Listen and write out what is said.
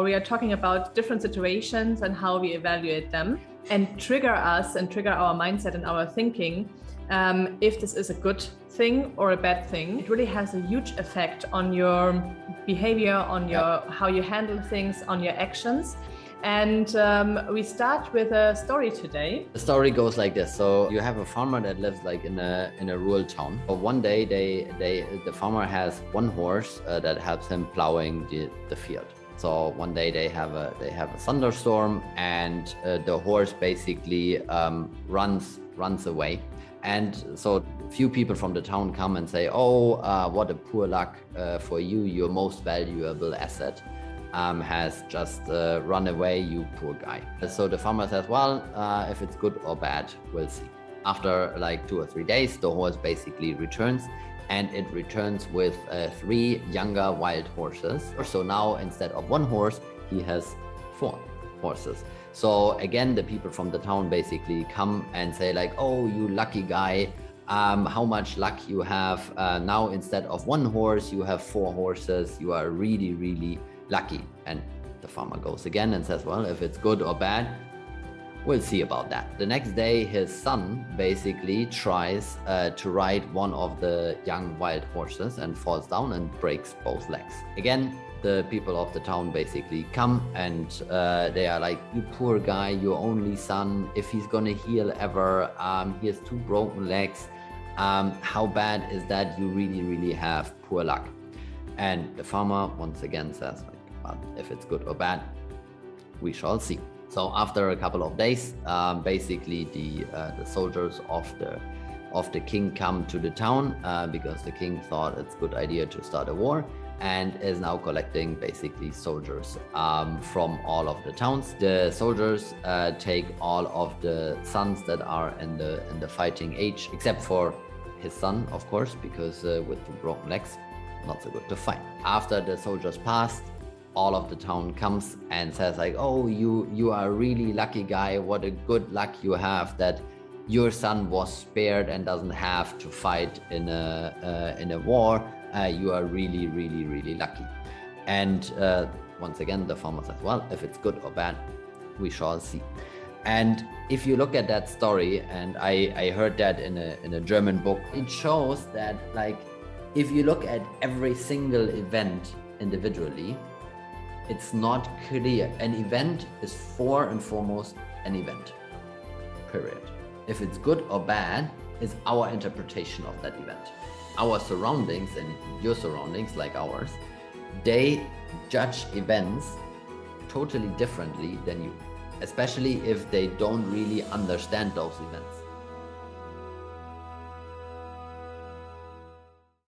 We are talking about different situations and how we evaluate them and trigger us and trigger our mindset and our thinking if this is a good thing or a bad thing. It really has a huge effect on your behavior, on your how you handle things, on your actions. And we start with a story today. The story goes like this. So you have a farmer that lives like in a rural town. But one day the farmer has one horse that helps him plowing the field. So one day they have a thunderstorm, and the horse basically runs away. And so few people from the town come and say, "Oh, what a poor luck for you! Your most valuable asset has just run away, you poor guy." So the farmer says, "Well, if it's good or bad, we'll see." After like 2 or 3 days, the horse basically returns. And it returns with 3 younger wild horses. So now instead of 1 horse, he has 4 horses. So again, the people from the town basically come and say like, "Oh, you lucky guy, how much luck you have. Now instead of 1 horse, you have 4 horses. You are really, really lucky." And the farmer goes again and says, "Well, if it's good or bad, we'll see about that." The next day, his son basically tries to ride one of the young wild horses and falls down and breaks both legs. Again, the people of the town basically come and they are like, "You poor guy, your only son, if he's gonna heal ever, he has 2 broken legs. How bad is that? You really, really have poor luck." And the farmer once again says, like, "Well, if it's good or bad, we shall see." So after a couple of days, basically the soldiers of the king come to the town because the king thought it's a good idea to start a war, and is now collecting basically soldiers from all of the towns. The soldiers take all of the sons that are in the fighting age, except for his son, of course, because with the broken legs, not so good to fight. After the soldiers passed, all of the town comes and says like, "Oh, you are a really lucky guy. What a good luck you have that your son was spared and doesn't have to fight in a war. You are really, really, really lucky." And once again, the farmer says, "Well, if it's good or bad, we shall see." And if you look at that story, and I heard that in a German book, it shows that like if you look at every single event individually, it's not clear. An event is for and foremost an event, period. If it's good or bad is our interpretation of that event. Our surroundings and your surroundings, like ours, they judge events totally differently than you, especially if they don't really understand those events.